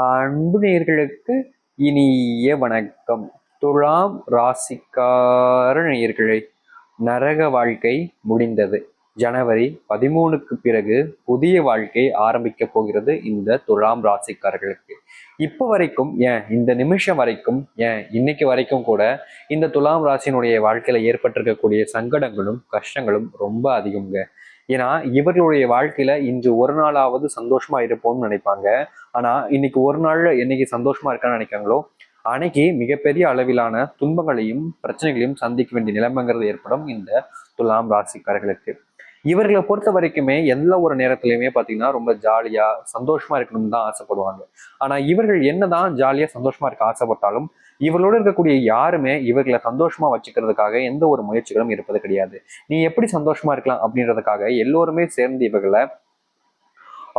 அன்பு நேயர்களுக்கு இனிய வணக்கம். துலாம் ராசிக்கார நேயர்களே, நரக வாழ்க்கை முடிந்தது. ஜனவரி 13க்கு பிறகு புதிய வாழ்க்கை ஆரம்பிக்க போகிறது இந்த துலாம் ராசிக்காரர்களுக்கு. இப்போ வரைக்கும் இந்த நிமிஷம் வரைக்கும் இன்னைக்கு வரைக்கும் கூட இந்த துலாம் ராசியினுடைய வாழ்க்கையில ஏற்பட்டிருக்கக்கூடிய சங்கடங்களும் கஷ்டங்களும் ரொம்ப அதிகம்ங்க. ஏன்னா இவர்களுடைய வாழ்க்கையில இன்று ஒரு நாளாவது சந்தோஷமா இருப்போம்னு நினைப்பாங்க. ஆனா இன்னைக்கு ஒரு நாள்ல என்னைக்கு சந்தோஷமா இருக்கான்னு நினைக்காங்களோ அன்னைக்கு மிகப்பெரிய அளவிலான துன்பங்களையும் பிரச்சனைகளையும் சந்திக்க வேண்டிய நிலைமைங்கிறது ஏற்படும் இந்த துலாம் ராசிக்காரர்களுக்கு. இவர்களை பொறுத்த வரைக்குமே எல்லா ஒரு நேரத்திலையுமே பார்த்தீங்கன்னா ரொம்ப ஜாலியா சந்தோஷமா இருக்கணும்னு தான் ஆசைப்படுவாங்க. ஆனா இவர்கள் என்னதான் ஜாலியா சந்தோஷமா இருக்க ஆசைப்பட்டாலும் இவர்களோடு இருக்கக்கூடிய யாருமே இவர்களை சந்தோஷமா வச்சுக்கிறதுக்காக எந்த ஒரு முயற்சிகளும் இருப்பது கிடையாது. நீ எப்படி சந்தோஷமா இருக்கலாம் அப்படின்றதுக்காக எல்லோருமே சேர்ந்து இவர்களை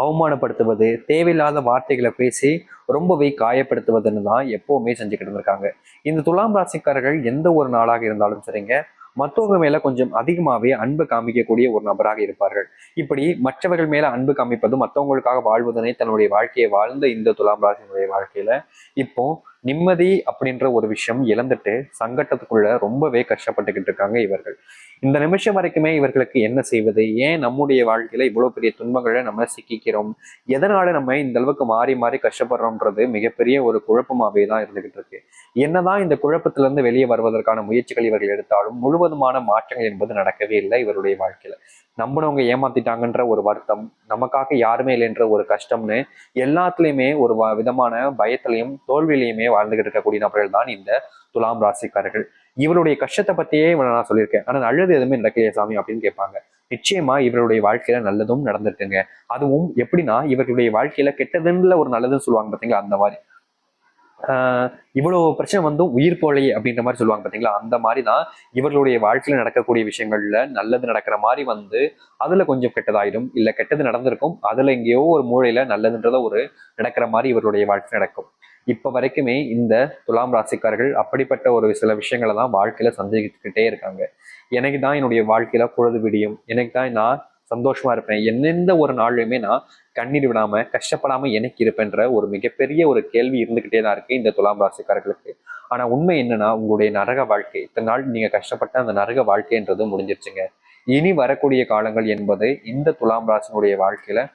அவமானப்படுத்துவது, தேவையில்லாத வார்த்தைகளை பேசி ரொம்பவே காயப்படுத்துவதுன்னு தான் எப்பவுமே செஞ்சுக்கிட்டு இருந்திருக்காங்க. இந்த துலாம் ராசிக்காரர்கள் எந்த ஒரு நாளாக இருந்தாலும் சரிங்க, மற்றவங்க மேல கொஞ்சம் அதிகமாவே அன்பு காமிக்கக்கூடிய ஒரு நபராக இருப்பார்கள். இப்படி மற்றவர்கள் மேல அன்பு காமிப்பது, மற்றவங்களுக்காக வாழ்வதனை தன்னுடைய வாழ்க்கையை வாழ்ந்த இந்த துலாம் ராசியினுடைய வாழ்க்கையில இப்போ நிம்மதி அப்படின்ற ஒரு விஷயம் இழந்துட்டு சங்கட்டத்துக்குள்ள ரொம்பவே கஷ்டப்பட்டுக்கிட்டு இருக்காங்க இவர்கள். இந்த நிமிஷம் வரைக்குமே இவர்களுக்கு என்ன செய்வது, ஏன் நம்முடைய வாழ்க்கையில இவ்வளவு பெரிய துன்பங்களை நம்ம சிக்கிக்கிறோம், எதனால நம்ம இந்த அளவுக்கு மாறி மாறி கஷ்டப்படுறோம்ன்றது மிகப்பெரிய ஒரு குழப்பமாவே தான் இருந்துகிட்டு இருக்கு. என்னதான் இந்த குழப்பத்திலிருந்து வெளியே வருவதற்கான முயற்சிகள் இவர்கள் எடுத்தாலும் முழுவதுமான மாற்றங்கள் என்பது நடக்கவே இல்லை இவருடைய வாழ்க்கையில. நம்பினவங்க ஏமாத்திட்டாங்கன்ற ஒரு வருத்தம், நமக்காக யாருமே இல்லைன்ற ஒரு கஷ்டம்னு எல்லாத்துலயுமே ஒரு விதமான பயத்திலையும் தோல்வியிலையுமே வாழ்ந்துகிட்டு இருக்கக்கூடிய நபர்கள் தான் இந்த துலாம் ராசிக்காரர்கள். இவருடைய கஷ்டத்தை பத்தியே நான் சொல்லியிருக்கேன், ஆனா நல்லது எதுவுமே நடக்கலையே சாமி அப்படின்னு கேட்பாங்க. நிச்சயமா இவருடைய வாழ்க்கையில நல்லதும் நடந்திருக்குங்க. அதுவும் எப்படின்னா இவர்களுடைய வாழ்க்கையில கெட்டதுல ஒரு நல்லதுன்னு சொல்லுவாங்க பாத்தீங்களா, அந்த மாதிரி. இவ்வளவு பிரச்சனை வந்து உயிர் போலையே அப்படின்ற மாதிரி சொல்லுவாங்க பாத்தீங்களா, அந்த மாதிரிதான் இவர்களுடைய வாழ்க்கையில நடக்கக்கூடிய விஷயங்கள்ல நல்லது நடக்கிற மாதிரி வந்து அதுல கொஞ்சம் கெட்டதாயிடும், இல்ல கெட்டது நடந்திருக்கும் அதுல எங்கேயோ ஒரு மூலையில நல்லதுன்றத ஒரு நடக்கிற மாதிரி இவர்களுடைய வாழ்க்கை நடக்கும். இப்ப வரைக்குமே இந்த துலாம் ராசிக்காரர்கள் அப்படிப்பட்ட ஒரு சில விஷயங்களை தான் வாழ்க்கையில சந்திச்சுக்கிட்டே இருக்காங்க. எனக்கு தான் என்னுடைய வாழ்க்கையில பொழுது விடியும், எனக்கு தான் நான் சந்தோஷமா இருப்பேன், எந்தெந்த ஒரு நாள்லையுமே நான் கண்ணீர் விடாம கஷ்டப்படாம எனக்கு இருப்பேன்ற ஒரு மிகப்பெரிய ஒரு கேள்வி இருந்துகிட்டே தான் இருக்கு இந்த துலாம் ராசிக்காரர்களுக்கு. ஆனா உண்மை என்னன்னா, உங்களுடைய நரக வாழ்க்கை, இத்தனை நாள் நீங்க கஷ்டப்பட்ட அந்த நரக வாழ்க்கைன்றது முடிஞ்சிருச்சுங்க. இனி வரக்கூடிய காலங்கள் என்பது இந்த துலாம் ராசினுடைய வாழ்க்கையில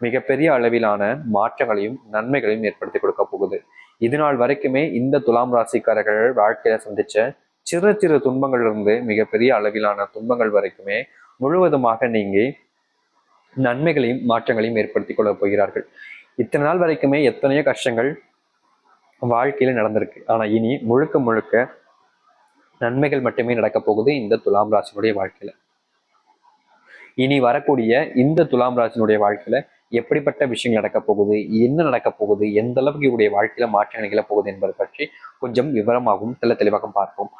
மிகப்பெரிய அளவிலான மாற்றங்களையும் நன்மைகளையும் ஏற்படுத்தி கொடுக்க போகுது. இது நாள் வரைக்குமே இந்த துலாம் ராசிக்காரர்கள் வாழ்க்கையில சந்திச்ச சிறு சிறு துன்பங்கள் இருந்து மிகப்பெரிய அளவிலான துன்பங்கள் வரைக்குமே முழுவதுமாக நீங்கி நன்மைகளையும் மாற்றங்களையும் ஏற்படுத்தி கொள்ள போகிறார்கள். இத்தனை நாள் வரைக்குமே எத்தனையோ கஷ்டங்கள் வாழ்க்கையில நடந்திருக்கு, ஆனா இனி முழுக்க முழுக்க நன்மைகள் மட்டுமே நடக்க போகுது இந்த துலாம் ராசினுடைய வாழ்க்கையில. இனி வரக்கூடிய இந்த துலாம் ராசினுடைய வாழ்க்கையில எப்படிப்பட்ட விஷயங்கள் நடக்க போகுது, என்ன நடக்க போகுது, எந்த அளவுக்கு இவருடைய வாழ்க்கையில மாற்றங்கள் நிகழ போகுது என்பதை பற்றி கொஞ்சம் விவரமாகவும் தெளிவாகவும் பார்ப்போம்.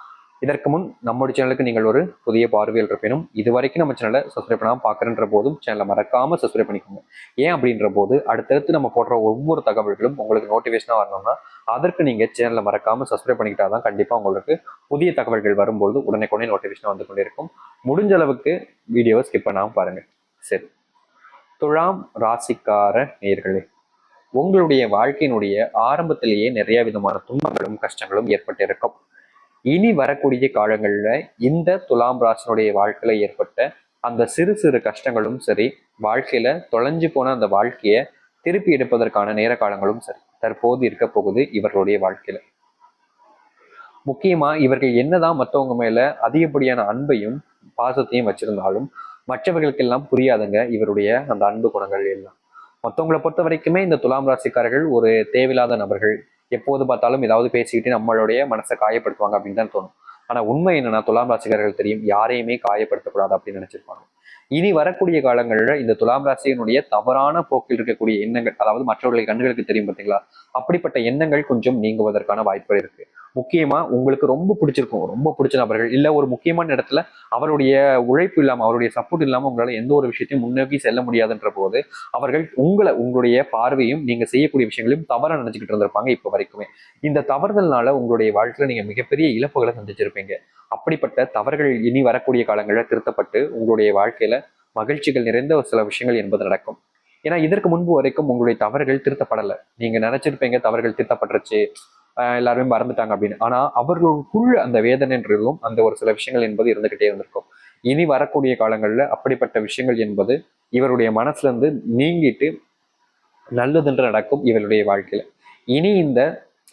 இதற்கு முன் நம்முடைய சேனலுக்கு நீங்கள் ஒரு புதிய பார்வையில் இருப்பினும் இது வரைக்கும் நம்ம சேனலை சப்ஸ்கிரைப் பண்ணாமல் பார்க்குறன்ற போதும் சேனலை மறக்காம சப்ஸ்கிரைப் பண்ணிக்கோங்க. ஏன் அப்படின்ற போது அடுத்தடுத்து நம்ம போடுற ஒவ்வொரு தகவல்களும் உங்களுக்கு நோட்டிஃபிகேஷனாக வரணும்னா அதற்கு நீங்கள் சேனலை மறக்காம சப்ஸ்கிரைப் பண்ணிக்கிட்டா தான் கண்டிப்பாக உங்களுக்கு புதிய தகவல்கள் வரும்போது உடனே நோட்டிஃபிகேஷன் வந்து கொண்டிருக்கும். முடிஞ்ச அளவுக்கு வீடியோவை ஸ்கிப் பண்ணாமல் பாருங்க. சரி, துலாம் ராசிக்கார நேயர்களே, உங்களுடைய வாழ்க்கையினுடைய ஆரம்பத்திலேயே நிறைய விதமான துன்பங்களும் கஷ்டங்களும் ஏற்பட்டு இருக்கும். இனி வரக்கூடிய காலங்கள்ல இந்த துலாம் ராசினுடைய வாழ்க்கையில ஏற்பட்ட அந்த சிறு சிறு கஷ்டங்களும் சரி, வாழ்க்கையில தொலைஞ்சு போன அந்த வாழ்க்கைய திருப்பி எடுப்பதற்கான நேர காலங்களும் சரி தற்போது இருக்க போகுது இவர்களுடைய வாழ்க்கையில. முக்கியமா இவர்கள் என்னதான் மற்றவங்க மேல அதிகப்படியான அன்பையும் பாசத்தையும் வச்சிருந்தாலும் மற்றவர்களுக்கெல்லாம் புரியாதுங்க இவருடைய அந்த அன்பு குணங்கள் எல்லாம். மற்றவங்களை பொறுத்த வரைக்குமே இந்த துலாம் ராசிக்காரர்கள் ஒரு தேவையில்லாத நபர்கள், எப்போது பார்த்தாலும் ஏதாவது பேசிக்கிட்டு நம்மளுடைய மனசை காயப்படுத்துவாங்க அப்படின்னு தான் தோணும். ஆனா உண்மை என்னன்னா, துலாம் ராசிக்காரர்கள் தெரியும் யாரையுமே காயப்படுத்தக்கூடாது அப்படின்னு நினைச்சிருப்பாங்க. இனி வரக்கூடிய காலங்கள்ல இந்த துலாம் ராசியினுடைய தவறான போக்கில் இருக்கக்கூடிய எண்ணங்கள், அதாவது மற்றவர்களுடைய கண்களுக்கு தெரியும் பார்த்தீங்களா, அப்படிப்பட்ட எண்ணங்கள் கொஞ்சம் நீங்குவதற்கான வாய்ப்புகள் இருக்கு. முக்கியமா உங்களுக்கு ரொம்ப பிடிச்சிருக்கும், ரொம்ப பிடிச்ச நபர்கள் இல்ல ஒரு முக்கியமான இடத்துல அவருடைய உழைப்பு இல்லாம அவருடைய சப்போர்ட் இல்லாம உங்களால எந்த ஒரு விஷயத்தையும் முன்னோக்கி செல்ல முடியாதுன்ற போது அவர்கள் உங்களுடைய பார்வையும் நீங்க செய்யக்கூடிய விஷயங்களையும் தவறா நினைச்சுக்கிட்டு இருந்திருப்பாங்க இப்ப வரைக்குமே. இந்த தவறுதல்னால உங்களுடைய வாழ்க்கையில நீங்க மிகப்பெரிய இழப்புகளை சந்திச்சிருப்பீங்க. அப்படிப்பட்ட தவறுகள் இனி வரக்கூடிய காலங்களில் திருத்தப்பட்டு உங்களுடைய வாழ்க்கையில மகிழ்ச்சிகள் நிறைந்த ஒரு சில விஷயங்கள் என்பது நடக்கும். ஏன்னா இதற்கு முன்பு வரைக்கும் உங்களுடைய தவறுகள் திருத்தப்படலை. நீங்க நினைச்சிருப்பீங்க தவறுகள் திருத்தப்பட்டுருச்சு, எல்லாருமே மறந்துட்டாங்க அப்படின்னு. ஆனா அவர்களுக்குள்ள அந்த வேதனைன்றதும் அந்த ஒரு சில விஷயங்கள் என்பது இருந்துகிட்டே இருந்திருக்கும். இனி வரக்கூடிய காலங்கள்ல அப்படிப்பட்ட விஷயங்கள் என்பது இவருடைய மனசுல இருந்து நீங்கிட்டு நல்லதுன்று நடக்கும் இவருடைய வாழ்க்கையில. இனி இந்த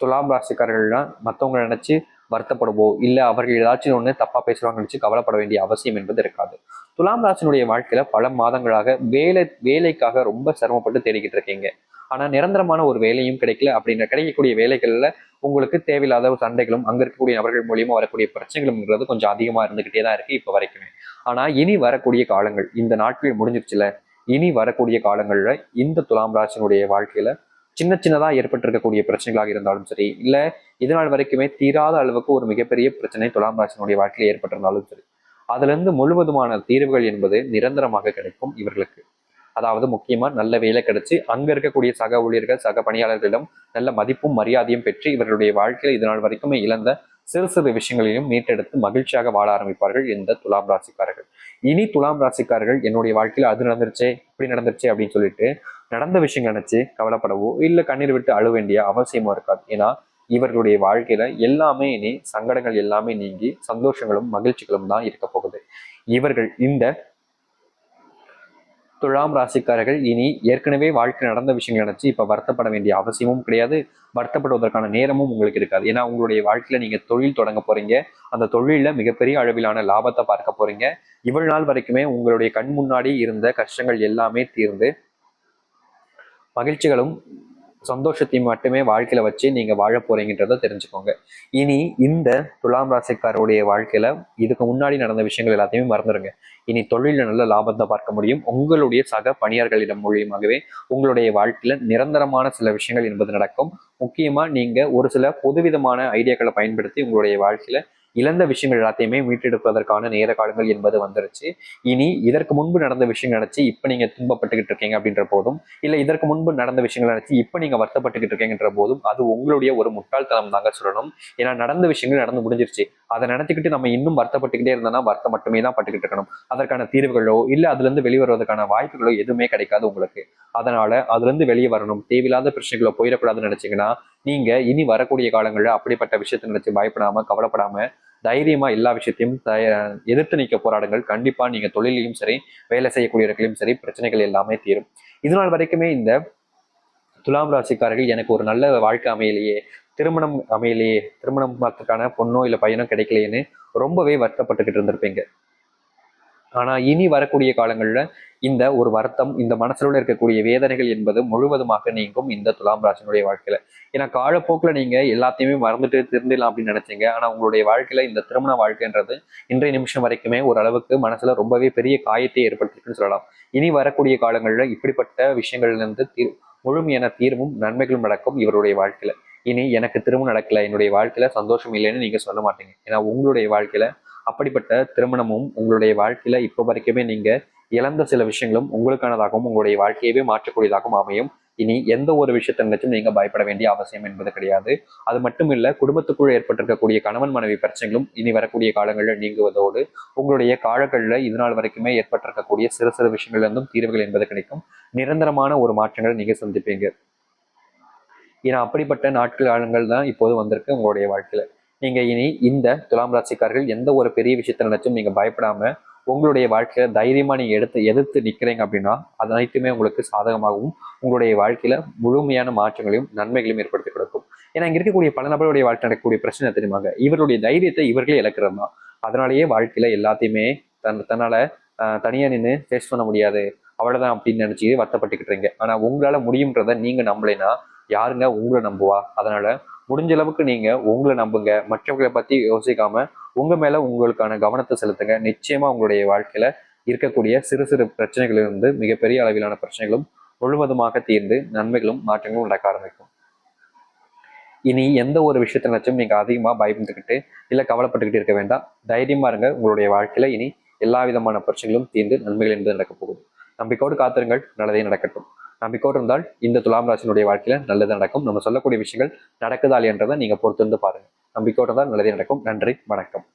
துலாம் ராசிக்காரர்கள்லாம் மற்றவங்க நினைச்சு வருத்தப்படவோ இல்லை அவர்கள் ஏதாச்சும் ஒன்று தப்பா பேசுவாங்க நினைச்சு கவலைப்பட வேண்டிய அவசியம் என்பது இருக்காது. துலாம் ராசினுடைய வாழ்க்கையில பல மாதங்களாக வேலைக்காக ரொம்ப சிரமப்பட்டு தேடிக்கிட்டு இருக்கீங்க. ஆனா நிரந்தரமான ஒரு வேலையும் கிடைக்கல. அப்படின்ற கிடைக்கக்கூடிய வேலைகள்ல உங்களுக்கு தேவையில்லாத சண்டைகளும் அங்க இருக்கக்கூடிய நபர்கள் மூலியமா வரக்கூடிய பிரச்சனைகளும்ங்கிறது கொஞ்சம் அதிகமா இருந்துகிட்டே தான் இருக்கு இப்ப வரைக்குமே. ஆனா இனி வரக்கூடிய காலங்கள், இந்த நாட்கள் முடிஞ்சிருச்சுல, இனி வரக்கூடிய காலங்கள்ல இந்த துலாம் ராசினுடைய வாழ்க்கையில சின்ன சின்னதா ஏற்பட்டிருக்கக்கூடிய பிரச்சனைகளாக இருந்தாலும் சரி, இல்ல இதனால் வரைக்குமே தீராத அளவுக்கு ஒரு மிகப்பெரிய பிரச்சனை துலாம் ராசினுடைய வாழ்க்கையில் ஏற்பட்டிருந்தாலும் சரி, அதுல இருந்து முழுவதுமான தீர்வுகள் என்பது நிரந்தரமாக கிடைக்கும் இவர்களுக்கு. அதாவது முக்கியமா நல்ல வேலை கிடைச்சு அங்க இருக்கக்கூடிய சக ஊழியர்கள் சக பணியாளர்களிடம் நல்ல மதிப்பும் மரியாதையும் பெற்று இவர்களுடைய வாழ்க்கையில இதனால் வரைக்குமே இழந்த சிறு சிறு விஷயங்களையும் மீட்டெடுத்து மகிழ்ச்சியாக வாழ ஆரம்பிப்பார்கள் இந்த துலாம் ராசிக்காரர்கள். இனி துலாம் ராசிக்காரர்கள் என்னுடைய வாழ்க்கையில அது நடந்துருச்சே இப்படி நடந்துருச்சு அப்படின்னு சொல்லிட்டு நடந்த விஷயம் நினைச்சு கவலைப்படவோ இல்லை கண்ணீர் விட்டு அழ வேண்டிய அவசியமும் இருக்காது. ஏன்னா இவர்களுடைய வாழ்க்கையில எல்லாமே இனி சங்கடங்கள் எல்லாமே நீங்கி சந்தோஷங்களும் மகிழ்ச்சிகளும் தான் இருக்க போகுது. இவர்கள் இந்த துலாம் ராசிக்காரர்கள் இனி ஏற்கனவே வாழ்க்கை நடந்த விஷயங்கள் நினைச்சு இப்ப வருத்தப்பட வேண்டிய அவசியமும் கிடையாது. வருத்தப்படுவதற்கான நேரமும் உங்களுக்கு இருக்காது. ஏன்னா உங்களுடைய வாழ்க்கையில நீங்க தொழில் தொடங்க போறீங்க. அந்த தொழில மிகப்பெரிய அளவிலான லாபத்தை பார்க்க போறீங்க. இவ்வளவு நாள் வரைக்குமே உங்களுடைய கண் முன்னாடி இருந்த கஷ்டங்கள் எல்லாமே தீர்ந்து மகிழ்ச்சிகளும் சந்தோஷத்தையும் மட்டுமே வாழ்க்கையில வச்சு நீங்க வாழ போறீங்கன்றத தெரிஞ்சுக்கோங்க. இனி இந்த துலாம் ராசிக்காரருடைய வாழ்க்கையில இதுக்கு முன்னாடி நடந்த விஷயங்கள் எல்லாத்தையுமே மறந்துடுங்க. இனி தொழில நல்ல லாபத்தை பார்க்க முடியும். உங்களுடைய சக பணியாளர்களிடம் மூலியமாகவே உங்களுடைய வாழ்க்கையில நிரந்தரமான சில விஷயங்கள் என்பது நடக்கும். முக்கியமா நீங்க ஒரு சில பொதுவிதமான ஐடியாக்களை பயன்படுத்தி உங்களுடைய வாழ்க்கையில இழந்த விஷயங்கள் எல்லாத்தையுமே மீட்டெடுப்பதற்கான நேர காலங்கள் என்பது வந்துருச்சு. இனி இதற்கு முன்பு நடந்த விஷயங்கள் நினைச்சு இப்ப நீங்க துன்பப்பட்டுக்கிட்டு இருக்கீங்க அப்படின்ற போதும், இல்ல இதற்கு முன்பு நடந்த விஷயங்கள் நினைச்சு இப்ப நீங்க வருத்தப்பட்டுக்கிட்டு இருக்கீங்கன்ற போதும் அது உங்களுடைய ஒரு முட்டாள்தனம் தாங்க சொல்லணும். ஏன்னா நடந்த விஷயங்கள் நடந்து முடிஞ்சிருச்சு. அதை நினைச்சுக்கிட்டு நம்ம இன்னும் வருத்தப்பட்டுக்கிட்டே இருந்தோம்னா வருத்தம் மட்டுமே தான் பட்டுக்கிட்டு இருக்கணும். அதற்கான தீர்வுகளோ இல்ல அதுல இருந்து வெளிவருவதற்கான வாய்ப்புகளோ எதுவுமே கிடைக்காது உங்களுக்கு. அதனால அதுல இருந்து வெளியே வரணும், தேவையில்லாத பிரச்சனைகளை போயிடக்கூடாதுன்னு நினைச்சீங்கன்னா நீங்க இனி வரக்கூடிய காலங்களில் அப்படிப்பட்ட விஷயத்தை நினைச்சு பயப்படாம கவலைப்படாம தைரியமா எல்லா விஷயத்தையும் எதிர்த்து நிற்க போராடுங்கள். கண்டிப்பா நீங்க தொழிலையும் சரி வேலை செய்யக்கூடிய இடங்களையும் சரி பிரச்சனைகள் எல்லாமே தீரும். இதனால் வரைக்குமே இந்த துலாம் ராசிக்காரர்கள் எனக்கு ஒரு நல்ல வாழ்க்கை அமையலையே, திருமணம் அமையலையே, திருமணம் பார்த்துக்கான பொண்ணோ இல்லை பையனோ கிடைக்கலையேன்னு ரொம்பவே வருத்தப்பட்டுக்கிட்டு இருந்திருப்பீங்க. ஆனா இனி வரக்கூடிய காலங்கள்ல இந்த ஒரு வருத்தம், இந்த மனசுல இருக்கக்கூடிய வேதனைகள் என்பது முழுவதுமாக நீங்கும் இந்த துலாம் ராசினுடைய வாழ்க்கையில. ஏன்னா காலப்போக்கில் நீங்க எல்லாத்தையுமே மறந்துட்டு திருந்திடலாம் அப்படின்னு நினைச்சீங்க. ஆனா உங்களுடைய வாழ்க்கையில இந்த திருமண வாழ்க்கைன்றது இன்றைய நிமிஷம் வரைக்குமே ஓரளவுக்கு மனசுல ரொம்பவே பெரிய காயத்தை ஏற்படுத்திருக்குன்னு சொல்லலாம். இனி வரக்கூடிய காலங்கள்ல இப்படிப்பட்ட விஷயங்கள்ல இருந்து முழுமையான தீர்வும் நன்மைகளும் நடக்கும் இவருடைய வாழ்க்கையில. இனி எனக்கு திருமணம் நடக்கல, என்னுடைய வாழ்க்கையில சந்தோஷம் இல்லைன்னு நீங்க சொல்ல மாட்டீங்க. ஏன்னா உங்களுடைய வாழ்க்கையில அப்படிப்பட்ட திருமணமும் உங்களுடைய வாழ்க்கையில இப்போ வரைக்குமே நீங்க இழந்த சில விஷயங்களும் உங்களுக்கானதாகவும் உங்களுடைய வாழ்க்கையவே மாற்றக்கூடியதாகவும் அமையும். இனி எந்த ஒரு விஷயத்தை நினைச்சும் நீங்க பயப்பட வேண்டிய அவசியம் என்பது கிடையாது. அது மட்டும் இல்ல, குடும்பத்துக்குள் ஏற்பட்டிருக்கக்கூடிய கணவன் மனைவி பிரச்சனைகளும் இனி வரக்கூடிய காலங்களில் நீங்குவதோடு உங்களுடைய காலங்களில் இதனால் வரைக்குமே ஏற்பட்டிருக்கக்கூடிய சிறு சிறு விஷயங்கள்ல இருந்தும் தீர்வுகள் என்பது கிடைக்கும். நிரந்தரமான ஒரு மாற்றங்களை நீங்க சந்திப்பீங்க. ஏன்னா அப்படிப்பட்ட காலங்கள் தான் இப்போது வந்திருக்கு உங்களுடைய வாழ்க்கையில. நீங்க இனி இந்த துலாம் ராசிக்காரர்கள் எந்த ஒரு பெரிய விஷயத்தை நினைச்சும் நீங்க பயப்படாம உங்களுடைய வாழ்க்கையில தைரியமா நீங்க எதிர்த்து நிக்கிறீங்க அப்படின்னா அது அனைத்துமே உங்களுக்கு சாதகமாகவும் உங்களுடைய வாழ்க்கையில முழுமையான மாற்றங்களையும் நன்மைகளையும் ஏற்படுத்தி கொடுக்கும். ஏன்னா இங்க இருக்கக்கூடிய பல நபருடைய வாழ்க்கை நடக்கக்கூடிய பிரச்சனை தெரியுமாங்க, இவருடைய தைரியத்தை இவர்களே இழக்கிறது தான். அதனாலேயே வாழ்க்கையில எல்லாத்தையுமே தன்னால தனியா நின்று ஃபேஸ் பண்ண முடியாது, அவ்வளவுதான் அப்படின்னு நினைச்சு வருத்தப்பட்டுக்கிட்டுறீங்க. ஆனா உங்களால முடியுன்றத நீங்க நம்பலைன்னா யாருங்க உங்களை நம்புவா? அதனால முடிஞ்ச அளவுக்கு நீங்க உங்களை நம்புங்க, மற்றவர்களை பத்தி யோசிக்காம உங்க மேல உங்களுக்கான கவனத்தை செலுத்துங்க. நிச்சயமா உங்களுடைய வாழ்க்கையில இருக்கக்கூடிய சிறு சிறு பிரச்சனைகளிலிருந்து மிகப்பெரிய அளவிலான பிரச்சனைகளும் முழுவதுமாக தீர்ந்து நன்மைகளும் மாற்றங்களும் நடக்க ஆரம்பிக்கும். இனி எந்த ஒரு விஷயத்தை நினைச்சும் நீங்க அதிகமா பயந்துக்கிட்டு இல்ல கவலைப்பட்டுக்கிட்டு இருக்க வேண்டாம். தைரியமா இருங்க. உங்களுடைய வாழ்க்கையில இனி எல்லா விதமான பிரச்சனைகளும் தீர்ந்து நன்மைகள் என்பது நடக்க போகுது. நம்பிக்கையோடு காத்திருங்கள், நல்லதே நடக்கட்டும். நம்பிக்கையோடு இருந்தால் இந்த துலாம் ராசினுடைய வாழ்க்கையில நல்லது நடக்கும். நம்ம சொல்லக்கூடிய விஷயங்கள் நடக்குதா இல்லையன்றதை நீங்க பொறுத்திருந்து பாருங்க. நம்பிக்கையோடு இருந்தால் நல்லதே நடக்கும். நன்றி, வணக்கம்.